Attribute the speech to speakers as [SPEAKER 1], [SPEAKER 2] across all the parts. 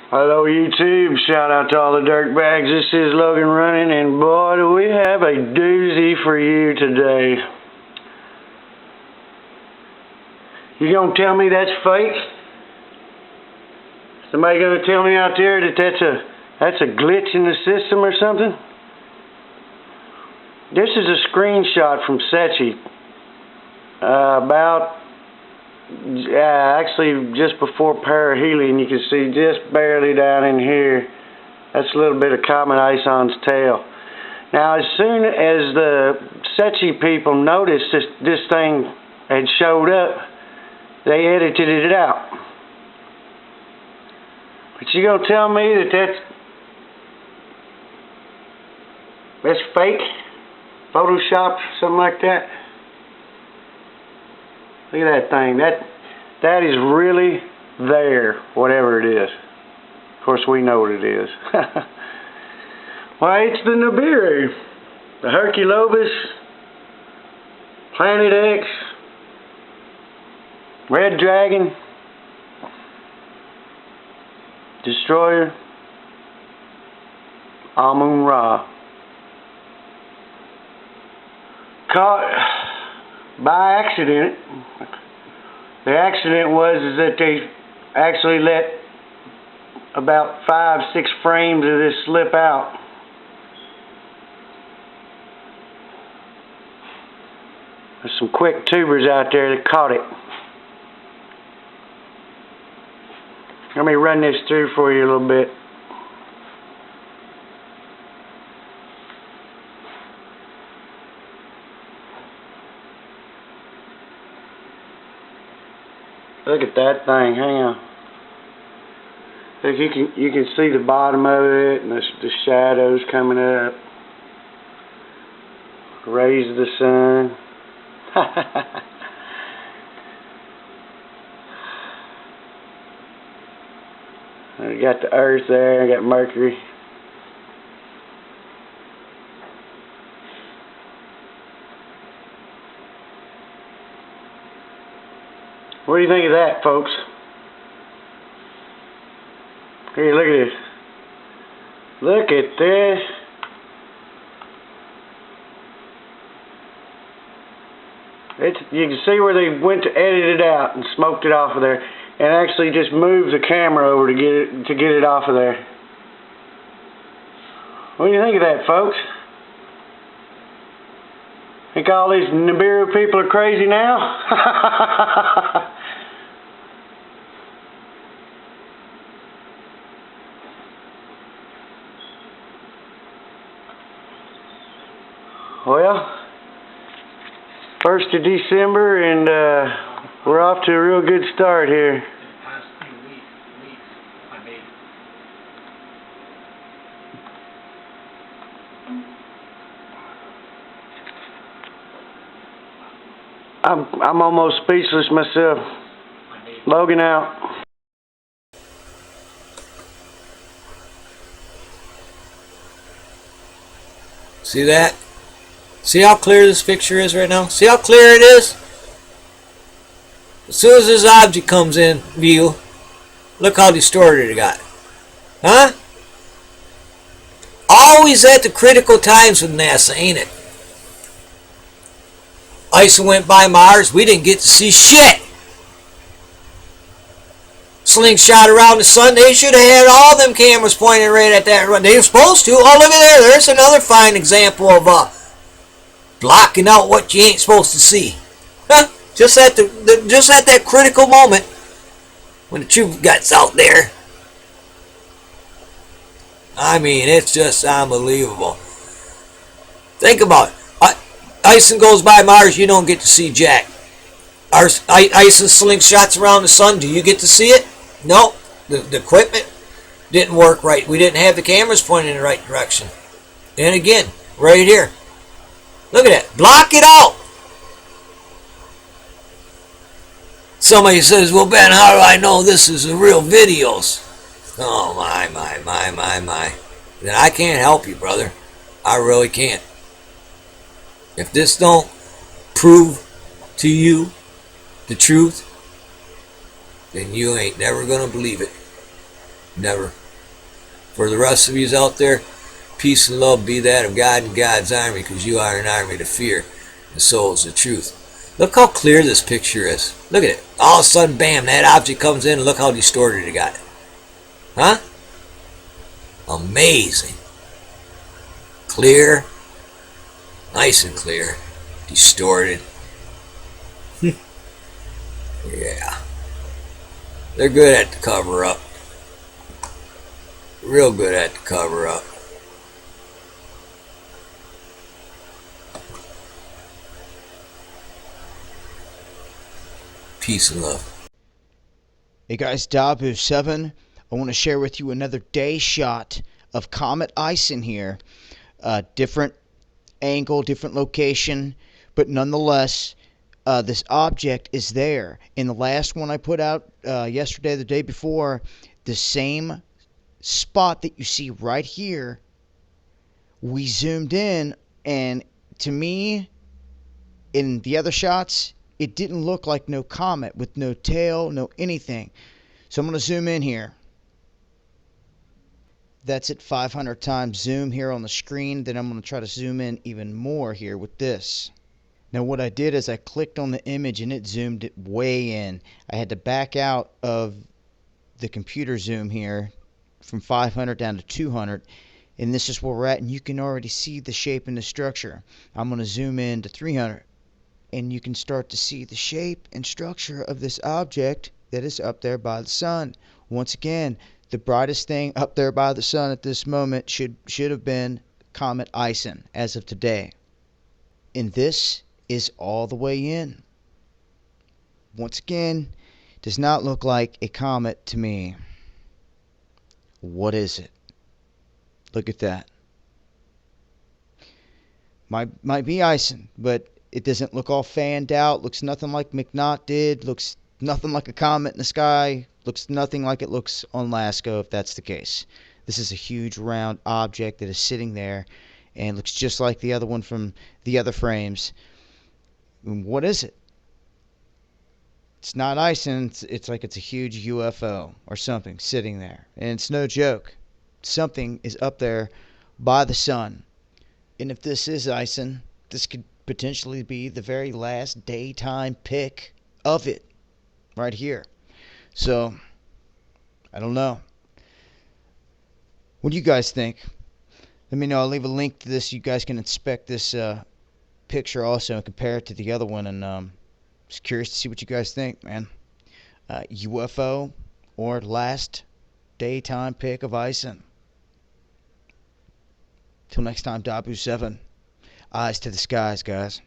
[SPEAKER 1] Hello YouTube, shout out to all the dirtbags. This is Logan running, and boy do we have a doozy for you today. You gonna tell me that's fake? Somebody gonna tell me out there that that's a glitch in the system or something? This is a screenshot from SETI about actually just before perihelion. You can see just barely down in here. That's a little bit of comet Ison's tail. Now as soon as the SETI people noticed this thing had showed up, they edited it out. But you gonna tell me that that's fake? Photoshop, something like that? Look at that thing. That is really there, whatever it is. Of course, we know what it is. Why, it's the Nibiru, the Herculobus, Planet X, Red Dragon, Destroyer, Amun-Ra. Caught by accident. The accident was that they actually let about 5-6 frames of this slip out. There's some quick tubers out there that caught it. Let me run this through for you a little bit. Look at that thing, hang on. Look, you can see the bottom of it and the shadows coming up. Rays of the sun. We got the Earth there, I got Mercury. What do you think of that, folks? Here, look at this. Look at this. You can see where they went to edit it out and smoked it off of there, and actually just moved the camera over to get it off of there. What do you think of that, folks? Think all these Nibiru people are crazy now? Well, 1st of December, and we're off to a real good start here. I'm almost speechless myself. Logan out.
[SPEAKER 2] See that? See how clear this picture is right now? See how clear it is? As soon as this object comes in view, look how distorted it got. Huh? Always at the critical times with NASA, ain't it? Ison went by Mars, we didn't get to see shit. Slingshot around the sun, they should have had all them cameras pointed right at that. They were supposed to. Oh, look at there. There's another fine example of blocking out what you ain't supposed to see. Huh? Just at that critical moment when the truth gets out there. I mean, it's just unbelievable. Think about it. Ison goes by Mars, you don't get to see jack. Ison slingshots around the sun, do you get to see it? No, the equipment didn't work right. We didn't have the cameras pointing in the right direction. And again, right here. Look at that. Block it out. Somebody says, well, Ben, how do I know this is the real videos? Oh, my. Then I can't help you, brother. I really can't. If this don't prove to you the truth, then you ain't never gonna believe it. Never. For the rest of yous out there, peace and love be that of God and God's army, because you are an army to fear, and so is the truth. Look how clear this picture is. Look at it. All of a sudden, bam, that object comes in, and look how distorted it got. Huh? Amazing. Clear. Nice and clear. Distorted. Yeah. They're good at the cover up. Real good at the cover up. Peace and love.
[SPEAKER 3] Hey guys, Dabu7. I want to share with you another day shot of Comet Ison here. Different angle, different location, but nonetheless, this object is there. In the last one I put out yesterday, the day before, the same spot that you see right here, we zoomed in, and to me, in the other shots, it didn't look like no comet with no tail, no anything. So I'm going to zoom in here. That's at 500 times zoom here on the screen. Then I'm going to try to zoom in even more here with this. Now what I did is I clicked on the image and it zoomed it way in. I had to back out of the computer zoom here from 500 down to 200. And this is where we're at, and you can already see the shape and the structure. I'm going to zoom in to 300. And you can start to see the shape and structure of this object that is up there by the sun. Once again, the brightest thing up there by the sun at this moment should have been Comet Ison as of today. And this is all the way in. Once again, does not look like a comet to me. What is it? Look at that. Might be Ison, but it doesn't look all fanned out. Looks nothing like McNaught did. Looks nothing like a comet in the sky. Looks nothing like it looks on LASCO, if that's the case. This is a huge round object that is sitting there and looks just like the other one from the other frames. And what is it? It's not Ison. It's like it's a huge UFO or something sitting there. And it's no joke. Something is up there by the sun. And if this is Ison, this could potentially be the very last daytime pic of it right here. So I don't know. What do you guys think? Let me know. I'll leave a link to this. You guys can inspect this picture also and compare it to the other one. And just curious to see what you guys think, man. UFO or last daytime pic of Ison. Till next time, Dabu7. Eyes to the skies, guys.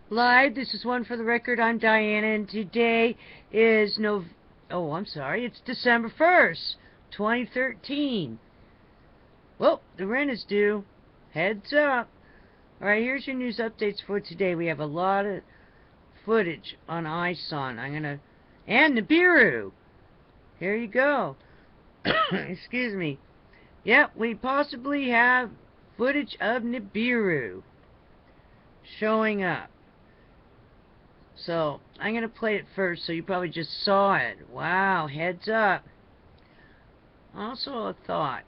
[SPEAKER 4] Live, this is One for the Record. I'm Diana, and today is it's December 1st, 2013. Well, the rent is due. Heads up. Alright, here's your news updates for today. We have a lot of footage on Ison. And Nibiru. Here you go. Excuse me. Yep, we possibly have footage of Nibiru showing up. So, I'm going to play it first, so you probably just saw it. Wow, heads up. Also a thought.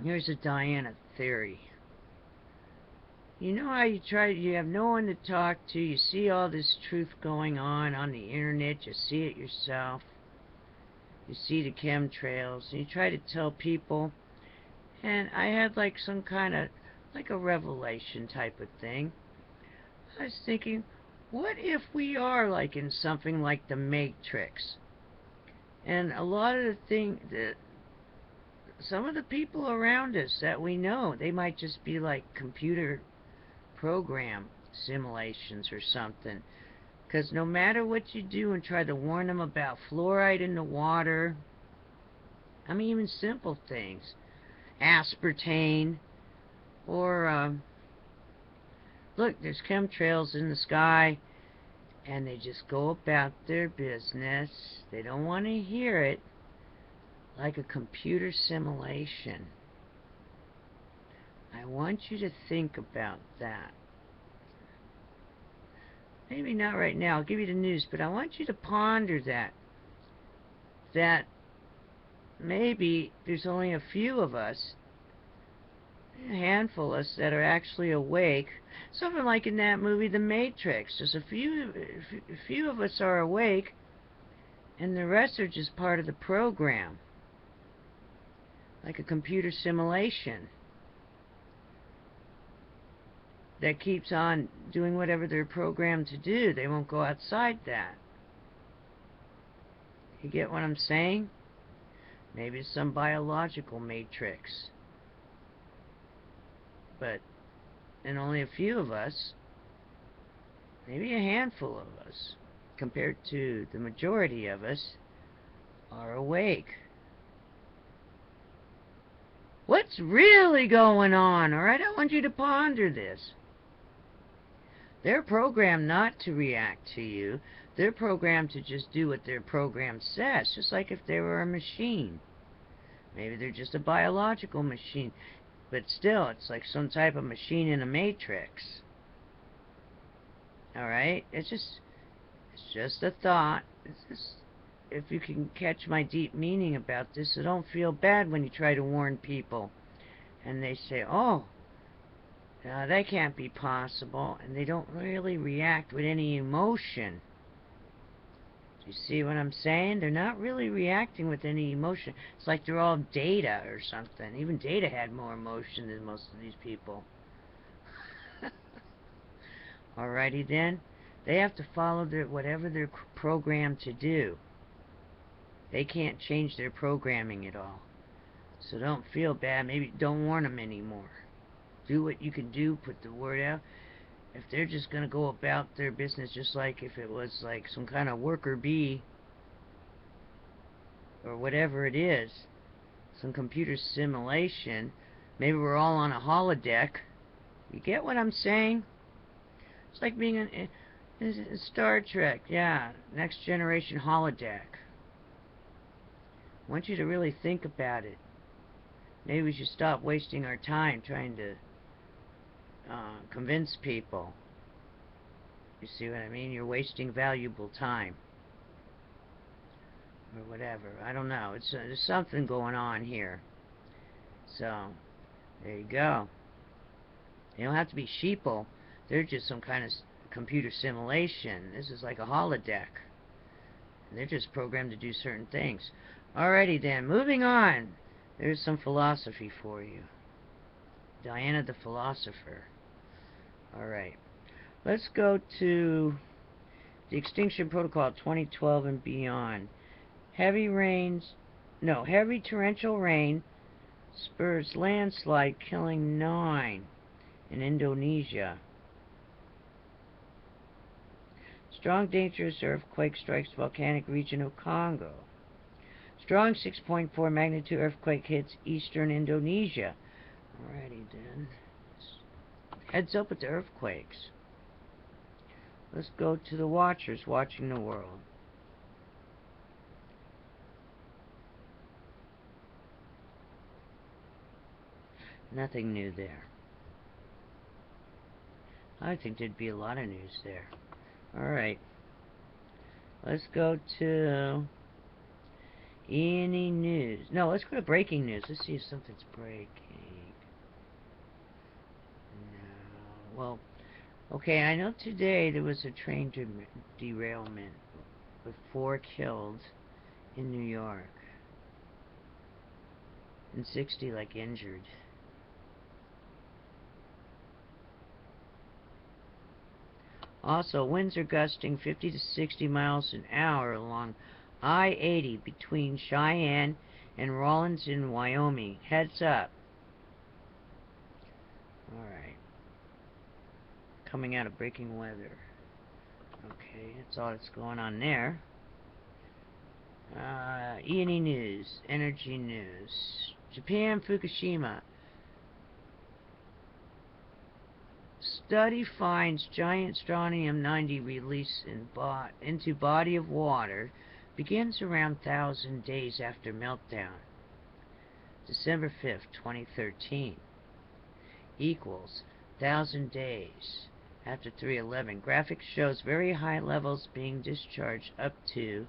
[SPEAKER 4] Here's a Diana theory. You know how you have no one to talk to, you see all this truth going on the internet, you see it yourself. You see the chemtrails, and you try to tell people. And I had like some kind of, like a revelation type of thing. I was thinking, what if we are like in something like the Matrix? And a lot of the things that some of the people around us that we know, they might just be like computer program simulations or something. Because no matter what you do and try to warn them about fluoride in the water, I mean even simple things, aspartame, or look, there's chemtrails in the sky, and they just go about their business. They don't want to hear it, like a computer simulation. I want you to think about that. Maybe not right now, I'll give you the news, but I want you to ponder that. That maybe there's only a few of us, a handful of us, that are actually awake. Something like in that movie, The Matrix. Just a few of us are awake, and the rest are just part of the program. Like a computer simulation that keeps on doing whatever they're programmed to do. They won't go outside that. You get what I'm saying? Maybe it's some biological matrix. And only a few of us, maybe a handful of us, compared to the majority of us, are awake. What's really going on? Alright, I want you to ponder this. They're programmed not to react to you. They're programmed to just do what their program says, just like if they were a machine. Maybe they're just a biological machine, but still, it's like some type of machine in a matrix. Alright? It's just a thought. If you can catch my deep meaning about this, so don't feel bad when you try to warn people and they say, oh, that can't be possible, and they don't really react with any emotion. Do you see what I'm saying? They're not really reacting with any emotion. It's like they're all Data or something. Even Data had more emotion than most of these people. Alrighty then. They have to follow whatever they're programmed to do. They can't change their programming at all. So don't feel bad. Maybe don't warn them anymore. Do what you can do, put the word out. If they're just going to go about their business just like if it was like some kind of worker bee or whatever it is, some computer simulation, maybe we're all on a holodeck. You get what I'm saying? It's like being in Star Trek, yeah, Next Generation holodeck. I want you to really think about it. Maybe we should stop wasting our time trying to convince people. You see what I mean? You're wasting valuable time. Or whatever. I don't know. There's something going on here. So, there you go. They don't have to be sheeple. They're just some kind of computer simulation. This is like a holodeck. And they're just programmed to do certain things. Alrighty then, moving on. There's some philosophy for you. Diana the Philosopher. Alright. Let's go to the Extinction Protocol 2012 and beyond. Heavy torrential rain spurs landslide killing 9 in Indonesia. Strong dangerous earthquake strikes volcanic region of Congo. Strong 6.4 magnitude earthquake hits eastern Indonesia. Alrighty then. Heads up with the earthquakes. Let's go to the watchers watching the world. Nothing new there. I think there'd be a lot of news there. Alright. Let's go to any news. No, let's go to breaking news. Let's see if something's breaking. No. Well, okay, I know today there was a train derailment with 4 killed in New York. And 60 like injured. Also, winds are gusting 50 to 60 miles an hour along I-80 between Cheyenne and Rawlins in Wyoming. Heads up. Alright. Coming out of breaking weather. Okay, that's all that's going on there. E&E News. Energy News. Japan, Fukushima. study finds giant strontium-90 release into body of water begins around 1,000 days after meltdown. December 5th, 2013 equals 1,000 days after 311. Graphic shows very high levels being discharged up to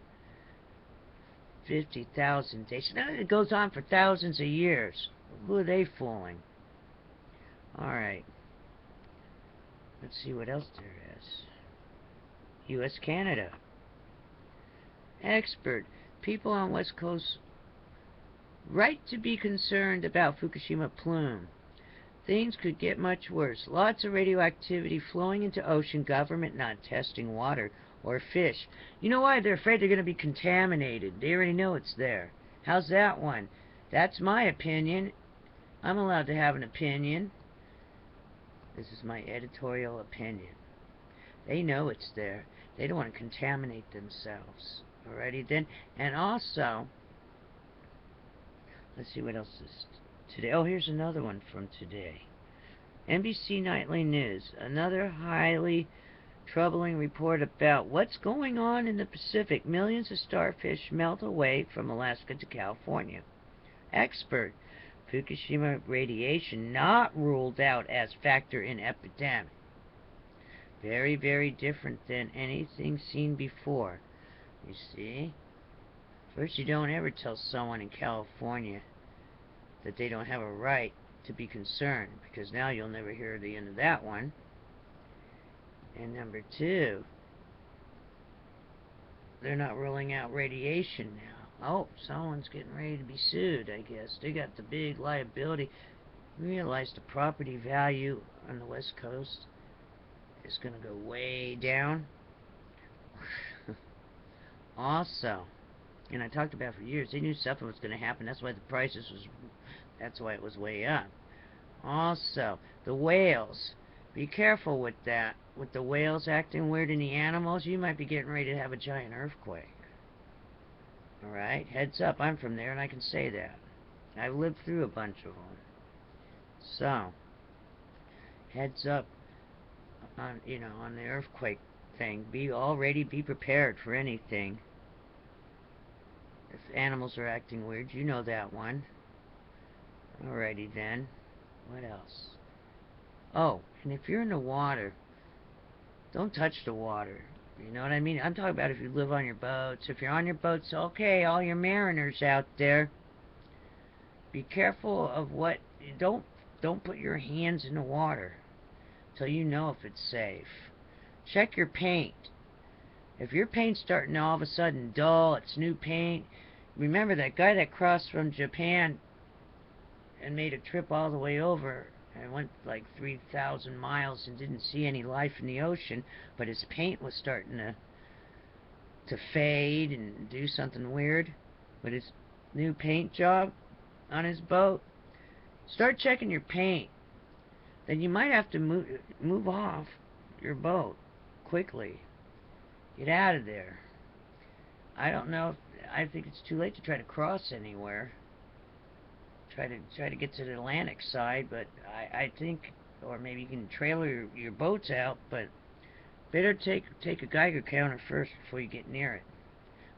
[SPEAKER 4] 50,000 days. Now it goes on for thousands of years. Who are they fooling? Alright. Let's see what else there is. U.S. Canada. Expert. People on West Coast right to be concerned about Fukushima plume. Things could get much worse. Lots of radioactivity flowing into ocean. Government not testing water or fish. You know why? They're afraid they're going to be contaminated. They already know it's there. How's that one? That's my opinion. I'm allowed to have an opinion. This is my editorial opinion. They know it's there. They don't want to contaminate themselves. Alrighty then. And also, let's see what else is today. Oh, here's another one from today. NBC Nightly News. Another highly troubling report about what's going on in the Pacific. Millions of starfish melt away from Alaska to California. Expert. Fukushima radiation not ruled out as factor in epidemic. Very, very different than anything seen before. You see? First, you don't ever tell someone in California that they don't have a right to be concerned, because now you'll never hear the end of that one. And number two, they're not ruling out radiation now. Oh, someone's getting ready to be sued, I guess. They got the big liability. Realize the property value on the West Coast is going to go way down. Also, and I talked about for years, they knew something was going to happen. That's why the prices was, that's why it was way up. Also, the whales. Be careful with that. With the whales acting weird in the animals, you might be getting ready to have a giant earthquake. Alright, heads up, I'm from there and I can say that. I've lived through a bunch of them. So, heads up on, on the earthquake thing. Be prepared for anything. If animals are acting weird, you know that one. Alrighty then. What else? Oh, and if you're in the water, don't touch the water. You know what I mean? I'm talking about if you live on your boats. If you're on your boats, okay, all your mariners out there, be careful of what... Don't put your hands in the water till you know if it's safe. Check your paint. If your paint's starting to all of a sudden dull, it's new paint. Remember that guy that crossed from Japan and made a trip all the way over and went like 3,000 miles and didn't see any life in the ocean, but his paint was starting to fade and do something weird with his new paint job on his boat. Start checking your paint. Then you might have to move off your boat quickly. Get out of there. I don't know if, I think it's too late to try to cross anywhere. Try to get to the Atlantic side, but I think, or maybe you can trailer your boats out, but better take a Geiger counter first before you get near it.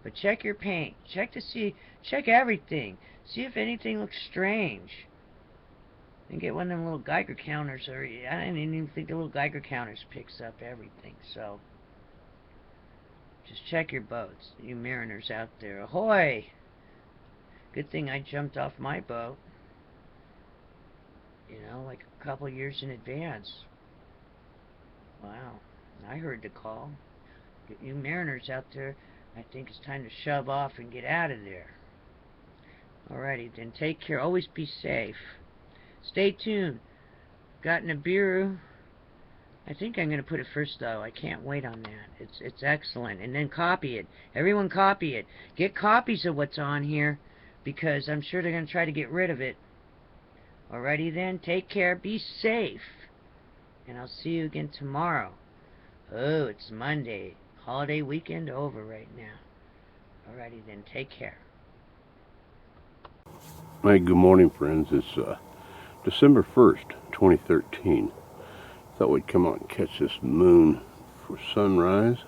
[SPEAKER 4] But check your paint. Check everything. See if anything looks strange. And get one of them little Geiger counters, or I didn't even think the little Geiger counters picks up everything, so just check your boats, you mariners out there. Ahoy! Good thing I jumped off my boat, like a couple years in advance. Wow, I heard the call. You mariners out there, I think it's time to shove off and get out of there. Alrighty, then take care. Always be safe. Stay tuned. Got Nibiru. I think I'm going to put it first, though. I can't wait on that. It's excellent. And then copy it. Everyone copy it. Get copies of what's on here, because I'm sure they're going to try to get rid of it. Alrighty then. Take care. Be safe. And I'll see you again tomorrow. Oh, it's Monday. Holiday weekend over right now. Alrighty then. Take care.
[SPEAKER 5] Hey, good morning, friends. It's December 1st, 2013. Thought we'd come out and catch this moon for sunrise.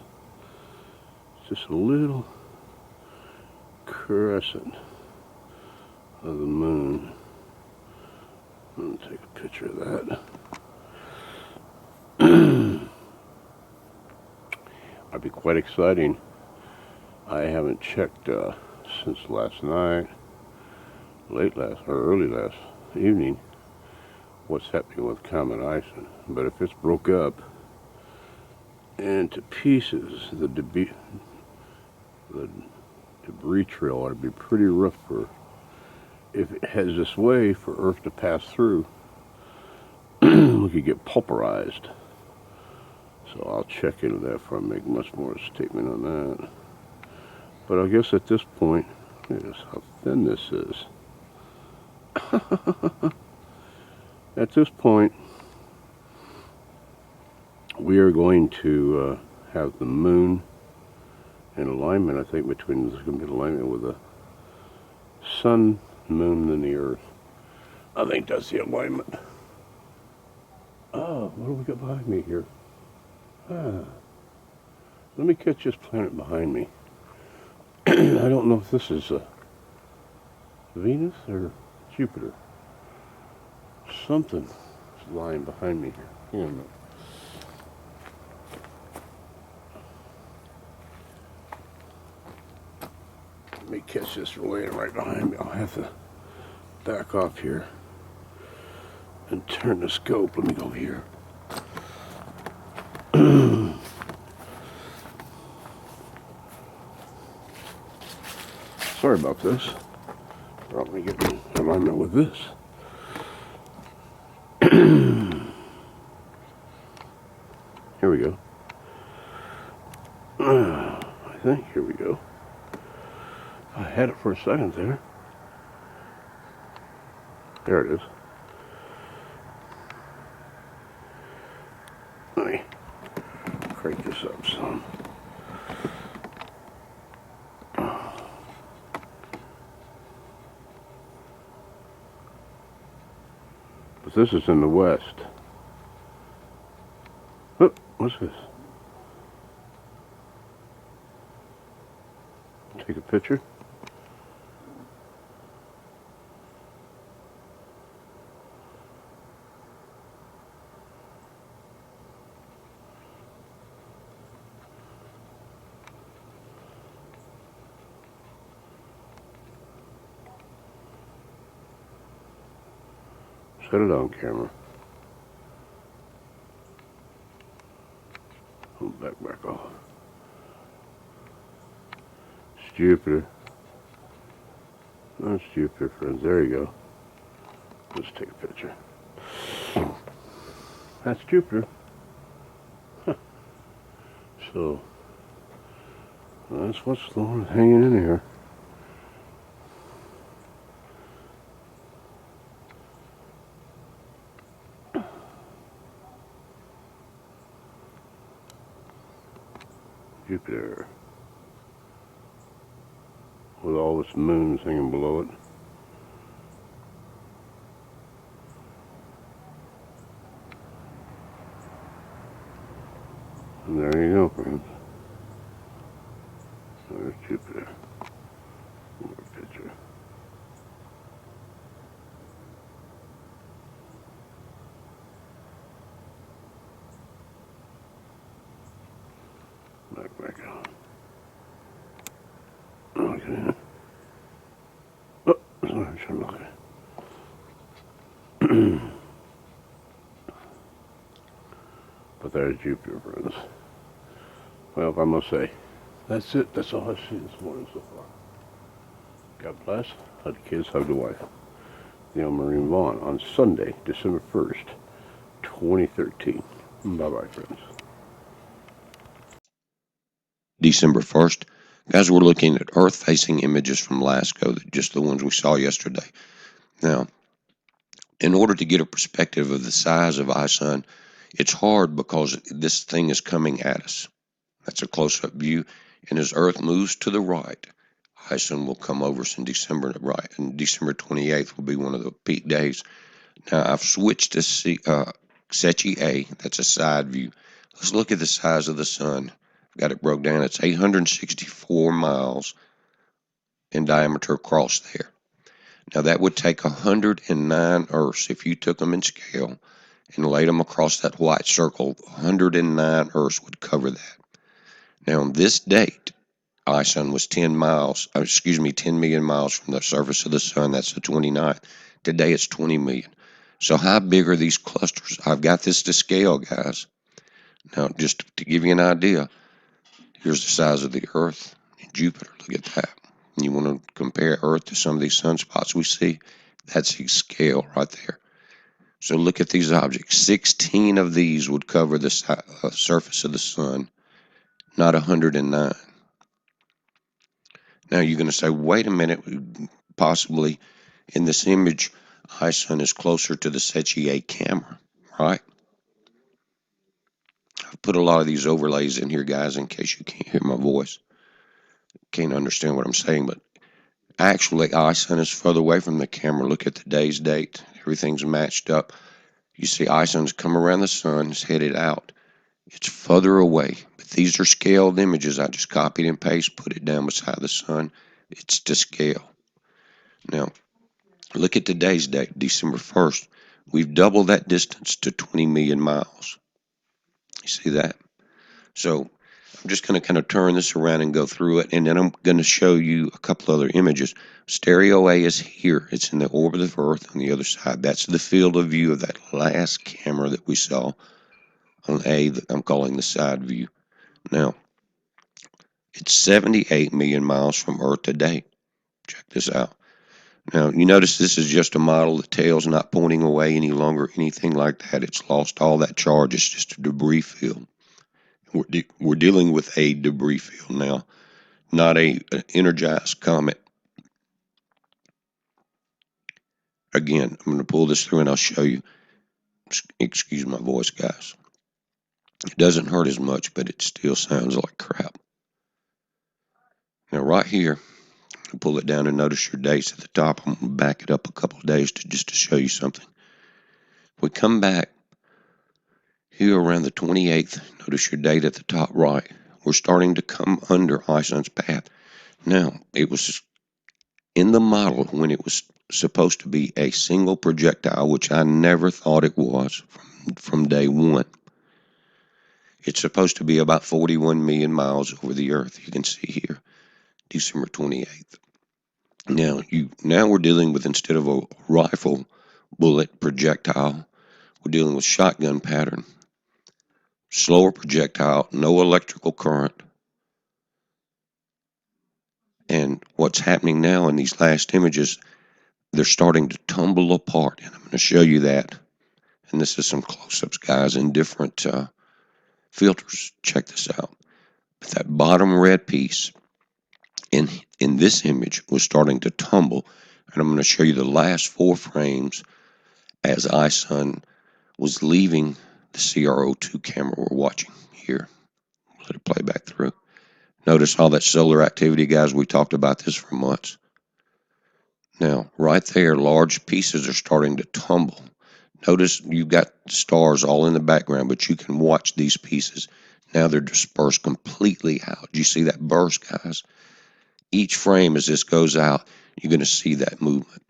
[SPEAKER 5] It's just a little crescent of the moon. I'm gonna take a picture of that. That'd be quite exciting. I haven't checked since last night, early last evening, what's happening with Comet Ison. But if it's broke up into pieces, the debris trail ought to be pretty rough for, if it heads this way, for Earth to pass through. We could get pulverized. So I'll check into that before I make much more of a statement on that. But I guess at this point, notice how thin this is. At this point, we are going to have the moon in alignment. I think there's going to be an alignment with the sun, moon, and the earth. I think that's the alignment. Oh, what do we got behind me here? Let me catch this planet behind me. I don't know if this is Venus or Jupiter. Something is lying behind me here. Hang on a minute. Let me catch this laying right behind me. I'll have to back off here and turn the scope. Let me go here. Sorry about this. Probably get in alignment with this. Here we go. I think here we go. I had it for a second there. There it is. Let me crank this up some. But this is in the west. Oh, what's this? Take a picture. Set it on camera. Oh, back off. It's Jupiter. That's Jupiter, friends. There you go. Let's take a picture. That's Jupiter. Huh. So, that's what's hanging in here. Jupiter, with all its moons hanging below it. And there you go, friends. There's Jupiter. More picture. Back on. Okay. Oh, sorry, I'm trying to look at it. But there's Jupiter, friends. Well, I must say, that's it. That's all I've seen this morning so far. God bless. Hug the kids, hug the wife. Neil Marine Vaughn on Sunday, December 1st, 2013. Bye-bye, friends.
[SPEAKER 6] December 1st. Guys, we're looking at Earth-facing images from LASCO, just the ones we saw yesterday. Now, in order to get a perspective of the size of Ison, it's hard because this thing is coming at us. That's a close-up view. And as Earth moves to the right, Ison will come over us in December right, and December 28th will be one of the peak days. Now, I've switched to Secchi A, that's a side view. Let's look at the size of the sun. I've got it broke down. It's 864 miles in diameter across there. Now that would take 109 Earths if you took them in scale and laid them across that white circle. 109 Earths would cover that. Now on this date, Ison was 10 million miles from the surface of the sun. That's the 29th. Today it's 20 million. So how big are these clusters? I've got this to scale, guys. Now, just to give you an idea, here's the size of the Earth and Jupiter. Look at that. You want to compare Earth to some of these sunspots we see? That's the scale right there. So look at these objects. 16 of these would cover the surface of the sun, not 109. Now you're going to say, wait a minute, possibly in this image, Ison is closer to the Secchi A camera, right? I've put a lot of these overlays in here, guys, in case you can't hear my voice, can't understand what I'm saying, but actually Ison is further away from the camera. Look at today's date. Everything's matched up. You see Ison's come around the sun, it's headed out. It's further away, but these are scaled images. I just copied and pasted, put it down beside the sun. It's to scale. Now, look at today's date, December 1st. We've doubled that distance to 20 million miles. You see that? So I'm just going to kind of turn this around and go through it, and then I'm going to show you a couple other images. Stereo A is here. It's in the orbit of Earth on the other side. That's the field of view of that last camera that we saw on A that I'm calling the side view. Now, it's 78 million miles from Earth today. Check this out. Now, you notice this is just a model. The tail's not pointing away any longer, anything like that. It's lost all that charge. It's just a debris field. We're dealing with a debris field now, not an energized comet. Again, I'm going to pull this through and I'll show you. Excuse my voice, guys. It doesn't hurt as much, but it still sounds like crap. Now, right here, I'll pull it down and notice your dates at the top. I'm going to back it up a couple of days just to show you something. We come back here around the 28th. Notice your date at the top right. We're starting to come under Ison's path. Now, it was in the model when it was supposed to be a single projectile, which I never thought it was from day one. It's supposed to be about 41 million miles over the Earth. You can see here, December 28th. Now we're dealing with, instead of a rifle bullet projectile, we're dealing with shotgun pattern. Slower projectile, no electrical current. And what's happening now in these last images, they're starting to tumble apart. And I'm going to show you that. And this is some close-ups, guys, in different filters. Check this out. But that bottom red piece in this image was starting to tumble. And I'm going to show you the last 4 frames as Ison was leaving the CRO2 camera we're watching here. Let it play back through. Notice all that solar activity, guys. We talked about this for months. Now, right there, large pieces are starting to tumble. Notice you've got stars all in the background, but you can watch these pieces. Now they're dispersed completely out. Do you see that burst, guys? Each frame as this goes out, you're going to see that movement.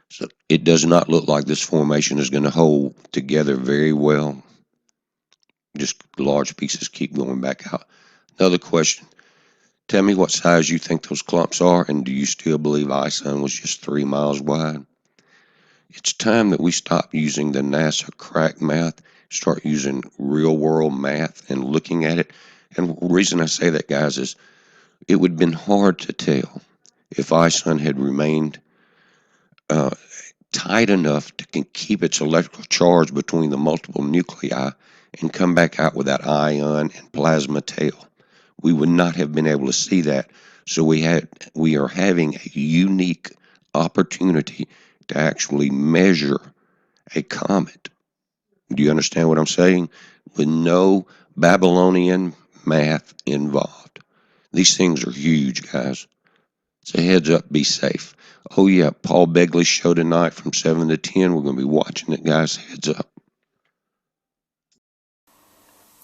[SPEAKER 6] So it does not look like this formation is going to hold together very well. Just large pieces keep going back out. Another question. Tell me what size you think those clumps are, and do you still believe Ison was just 3 miles wide? It's time that we stop using the NASA crack math, start using real-world math and looking at it. And the reason I say that, guys, is it would have been hard to tell if Ison had remained tight enough to keep its electrical charge between the multiple nuclei and come back out with that ion and plasma tail. We would not have been able to see that. So we are having a unique opportunity to actually measure a comet. Do you understand what I'm saying? With no Babylonian math involved. These things are huge, guys. So heads up, be safe. Oh yeah, Paul Begley's show tonight from 7 to 10. We're going to be watching it, guys. Heads up.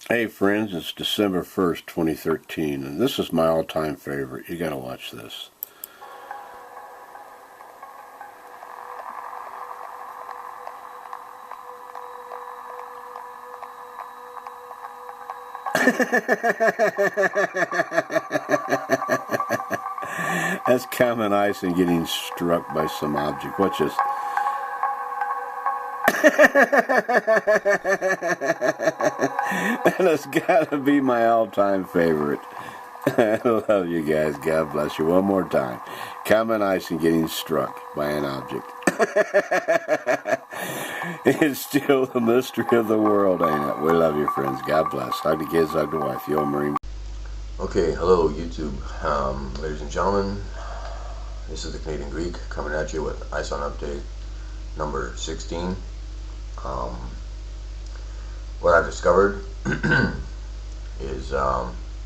[SPEAKER 5] Hey friends, it's December 1st, 2013, and this is my all-time favorite. You gotta watch this. That's common Ison getting struck by some object. Watch this. That has got to be my all-time favorite. I love you guys. God bless you. One more time. Common Ison getting struck by an object. It's still the mystery of the world, ain't it? We love you, friends. God bless. Hug the kids, hug the wife. Yo, Marine.
[SPEAKER 7] Okay, hello YouTube. Ladies and gentlemen, this is the Canadian Greek coming at you with Ison update number 16. What I've discovered is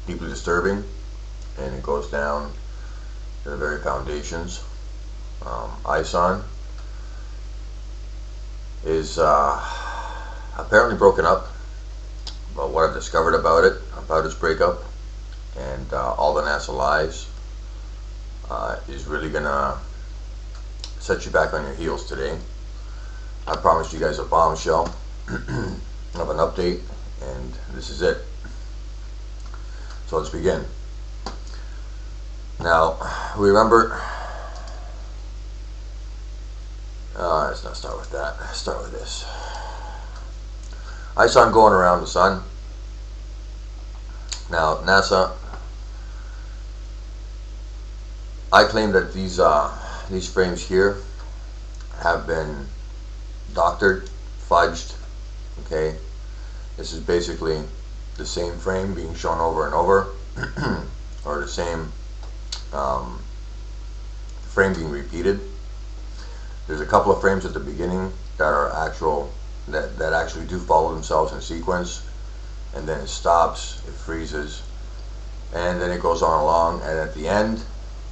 [SPEAKER 7] deeply disturbing, and it goes down to the very foundations. Ison is apparently broken up, but what I've discovered about it, about its breakup, and all the NASA lies is really gonna set you back on your heels today. I promised you guys a bombshell of an update, and this is it. So let's begin. Now, remember, let's not start with that. Let's start with this. Ison going around the sun. Now, NASA, I claim that these frames here have been doctored, fudged. Okay, this is basically the same frame being shown over and over, or the same frame being repeated. There's a couple of frames at the beginning that are that actually do follow themselves in sequence, and then it stops, it freezes, and then it goes on along, and at the end,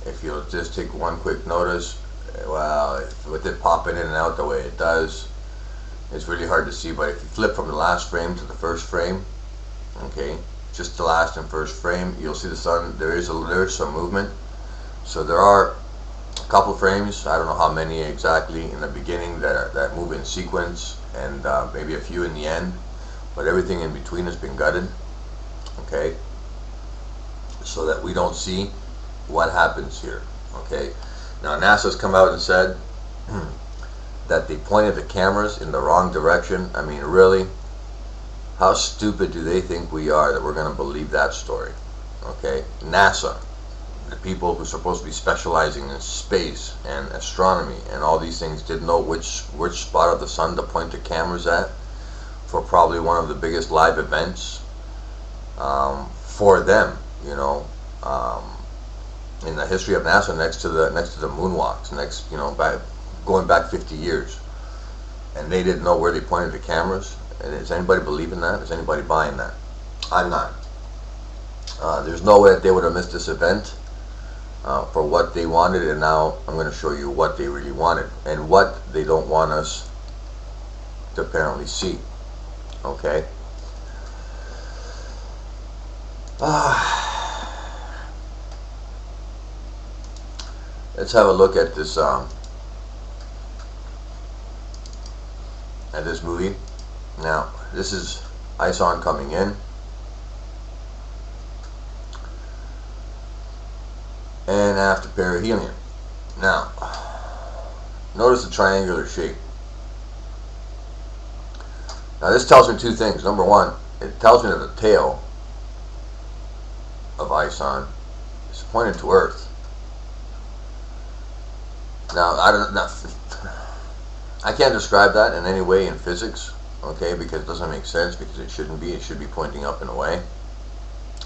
[SPEAKER 7] if you'll just take one quick notice, well, with it popping in and out the way it does, it's really hard to see. But if you flip from the last frame to the first frame, okay, just the last and first frame, you'll see the sun. There's some movement. So there are a couple frames, I don't know how many exactly in the beginning that move in sequence, and maybe a few in the end, but everything in between has been gutted. Okay, so that we don't see what happens here. Okay, now NASA's come out and said that they pointed the cameras in the wrong direction. I mean, really, how stupid do they think we are that we're going to believe that story? Okay, NASA, the people who are supposed to be specializing in space and astronomy and all these things, didn't know which spot of the sun to point the cameras at for probably one of the biggest live events for them, you know, in the history of NASA, next to the moonwalks, going back 50 years, and they didn't know where they pointed the cameras. And is anybody believing that? Is anybody buying that? I'm not. There's no way that they would have missed this event for what they wanted, and now I'm going to show you what they really wanted and what they don't want us to apparently see. Okay. Let's have a look at this movie. Now, this is Ison coming in, and after perihelion. Now, notice the triangular shape. Now, this tells me two things. Number one, it tells me that the tail of Ison is pointed to Earth. Now, I can't describe that in any way in physics, okay, because it doesn't make sense, because it shouldn't be. It should be pointing up in a way,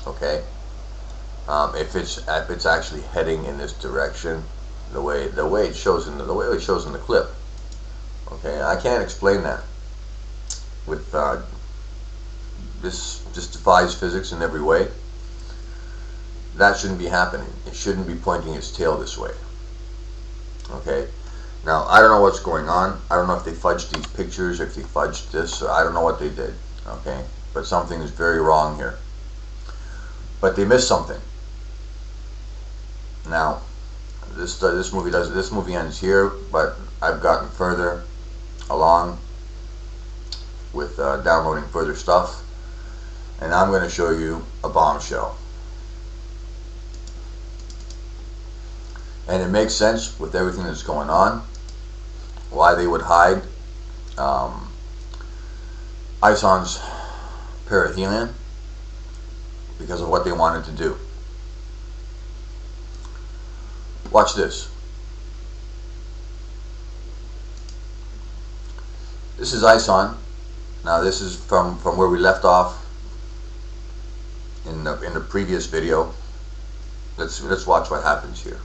[SPEAKER 7] okay. If it's actually heading in this direction, the way it shows in the clip, okay. I can't explain that with this just defies physics in every way. That shouldn't be happening. It shouldn't be pointing its tail this way. Okay, now I don't know what's going on. I don't know if they fudged these pictures, if they fudged this. I don't know what they did. Okay, but something is very wrong here. But they missed something. Now, this movie ends here, but I've gotten further along with downloading further stuff, and I'm going to show you a bombshell. And it makes sense with everything that's going on, why they would hide Ison's perihelion, because of what they wanted to do. Watch this. This is Ison. Now this is from where we left off in the previous video. Let's watch what happens here.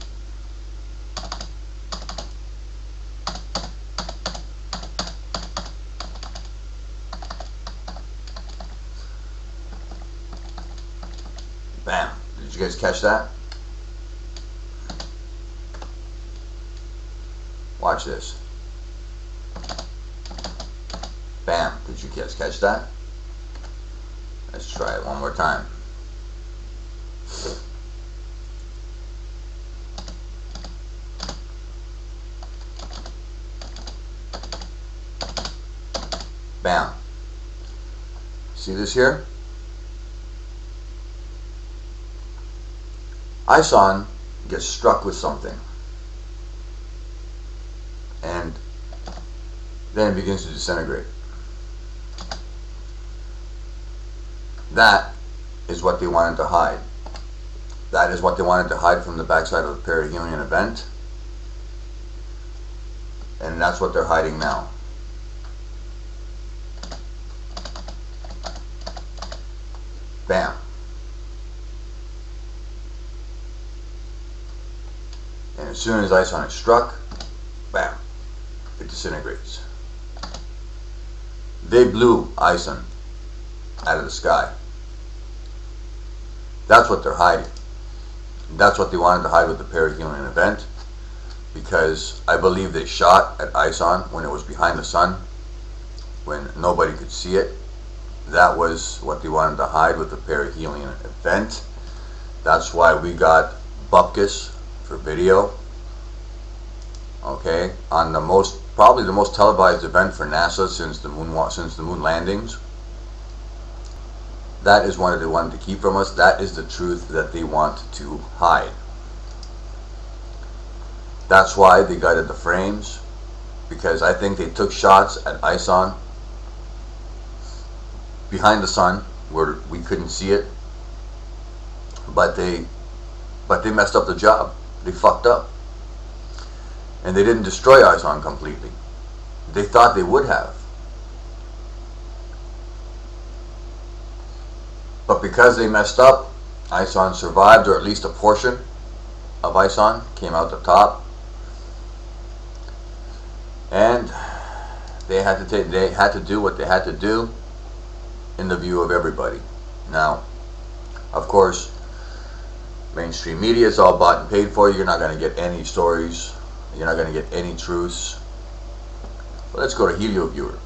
[SPEAKER 7] Bam. Did you guys catch that? Watch this. Bam. Did you guys catch that? Let's try it one more time. Bam. See this here? Ison gets struck with something, and then it begins to disintegrate. That is what they wanted to hide. That is what they wanted to hide from the backside of the perihelion event, and that's what they're hiding now. Bam. And as soon as Ison is struck, bam, it disintegrates. They blew Ison out of the sky. That's what they're hiding. That's what they wanted to hide with the perihelion event, because I believe they shot at Ison when it was behind the sun, when nobody could see it. That was what they wanted to hide with the perihelion event. That's why we got Bupkis for video, okay, on the probably the most televised event for NASA since the moon landings. That is what they wanted to keep from us. That is the truth that they want to hide. That's why they gutted the frames, because I think they took shots at Ison behind the sun where we couldn't see it, but they messed up the job. They fucked up. And they didn't destroy Ison completely. They thought they would have. But because they messed up, Ison survived, or at least a portion of Ison came out the top. And they had to do what they had to do in the view of everybody. Now, of course, mainstream media is all bought and paid for. You're not going to get any stories. You're not going to get any truths. But let's go to Helio Viewer.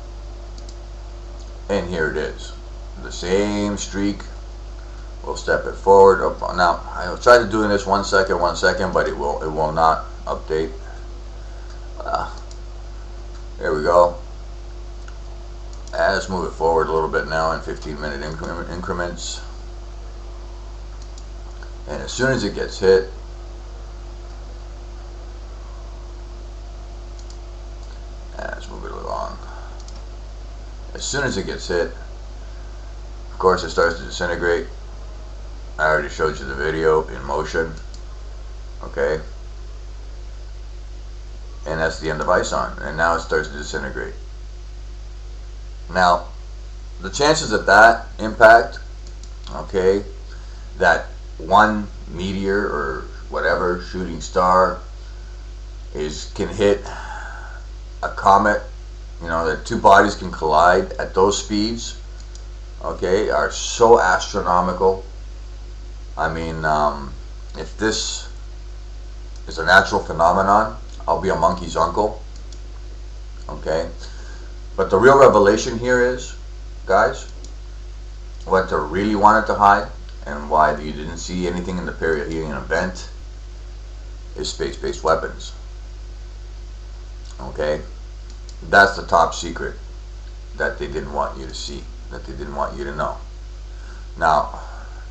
[SPEAKER 7] And here it is. The same streak. We'll step it forward. Now, I'll try to do this 1 second, but it will not update. There we go. Let's move it forward a little bit now in 15-minute increments. And as soon as it gets hit, let's move it along. As soon as it gets hit, of course it starts to disintegrate. I already showed you the video in motion. Okay? And that's the end of Ison. And now it starts to disintegrate. Now, the chances of that impact, okay, that one meteor or whatever shooting star can hit a comet, you know, that two bodies can collide at those speeds, okay, are so astronomical. I mean, if this is a natural phenomenon, I'll be a monkey's uncle, okay? But the real revelation here is, guys, what they really wanted to hide and why you didn't see anything in the perihelion event is space-based weapons. Okay? That's the top secret that they didn't want you to see, that they didn't want you to know. Now,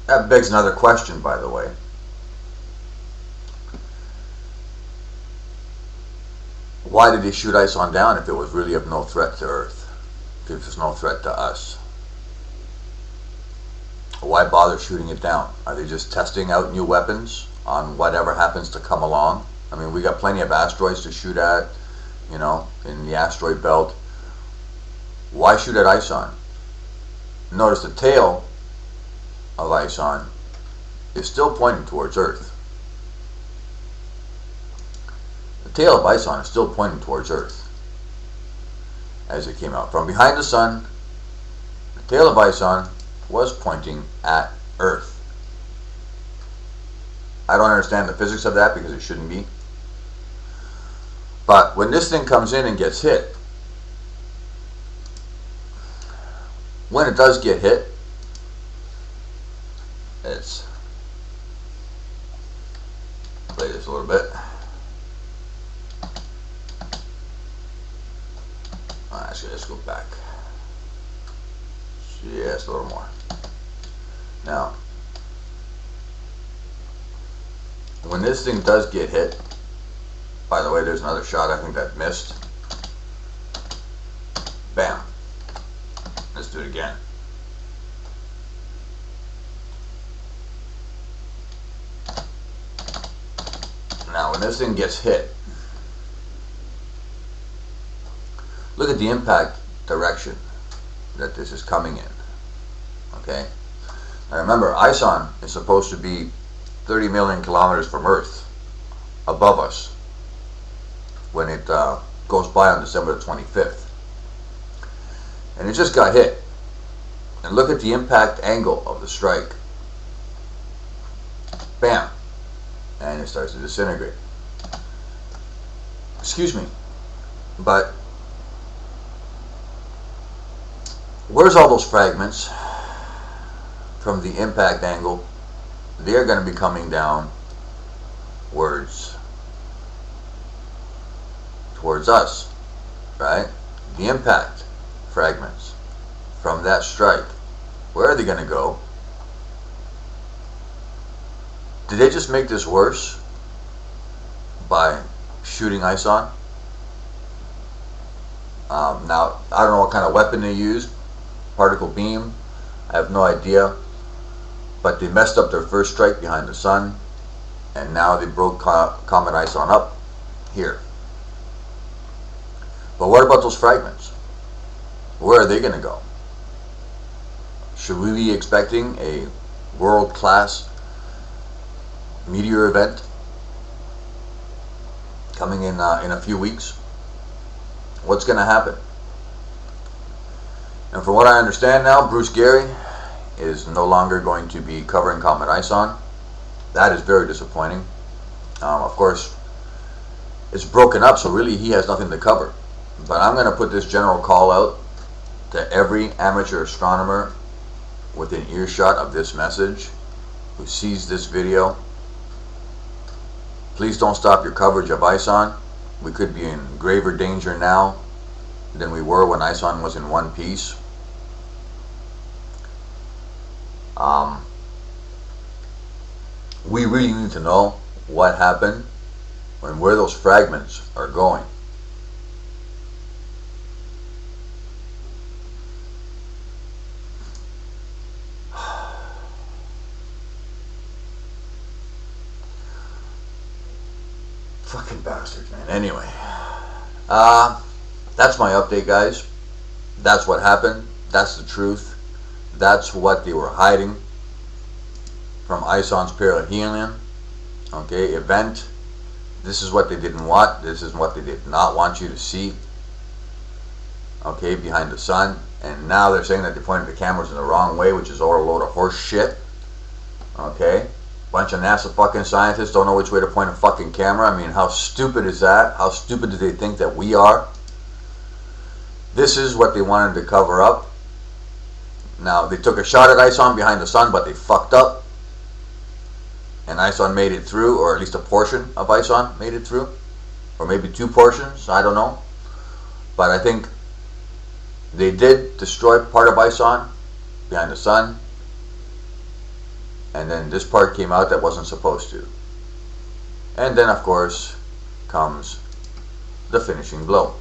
[SPEAKER 7] that begs another question, by the way. Why did they shoot Ison down if it was really of no threat to Earth? If it was no threat to us? Why bother shooting it down? Are they just testing out new weapons on whatever happens to come along? I mean, we got plenty of asteroids to shoot at, you know, in the asteroid belt. Why shoot at Ison? Notice the tail of Ison is still pointing towards Earth. The tail of Ison is still pointing towards Earth as it came out. From behind the sun, the tail of Ison was pointing at Earth. I don't understand the physics of that because it shouldn't be. But when this thing comes in and gets hit, when it does get hit, let's play this a little bit. Actually, let's go back just a little more. Now, when this thing does get hit, by the way, there's another shot I think that missed. Bam. Let's do it again. Now, when this thing gets hit, look at the impact direction that this is coming in. Okay? Now remember, Ison is supposed to be 30 million kilometers from Earth, above us, when it goes by on December the 25th. And it just got hit. And look at the impact angle of the strike. Bam. And it starts to disintegrate. Excuse me. But where's all those fragments from the impact angle? They're going to be coming downwards towards us, right? The impact fragments from that strike, where are they going to go? Did they just make this worse by shooting Ison? Now, I don't know what kind of weapon they used, particle beam, I have no idea, but they messed up their first strike behind the sun, and now they broke Comet Ison up here. But what about those fragments? Where are they going to go? Should we be expecting a world-class meteor event coming in a few weeks? What's going to happen? And from what I understand now, Bruce Gary is no longer going to be covering Comet Ison. That is very disappointing. Of course, it's broken up, so really he has nothing to cover. But I'm going to put this general call out to every amateur astronomer within earshot of this message who sees this video. Please don't stop your coverage of Ison. We could be in graver danger now than we were when Ison was in one piece. We really need to know what happened and where those fragments are going. Fucking bastards, man. Anyway, that's my update, guys. That's what happened. That's the truth. That's what they were hiding from Ison's perihelion, okay, event. This is what they didn't want. This is what they did not want you to see, okay, behind the sun. And now they're saying that they pointed the cameras in the wrong way, which is all a load of horse shit, okay. Bunch of NASA fucking scientists don't know which way to point a fucking camera. I mean, how stupid is that? How stupid do they think that we are? This is what they wanted to cover up. Now, they took a shot at Ison behind the sun, but they fucked up. And Ison made it through, or at least a portion of Ison made it through. Or maybe 2 portions, I don't know. But I think they did destroy part of Ison behind the sun. And then this part came out that wasn't supposed to. And then, of course, comes the finishing blow.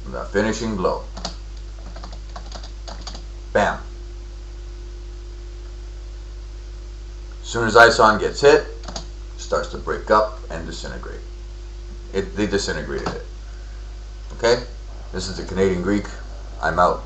[SPEAKER 7] The finishing blow. Bam. As soon as Ison gets hit, it starts to break up and disintegrate. They disintegrated it. Okay? This is the Canadian Greek. I'm out.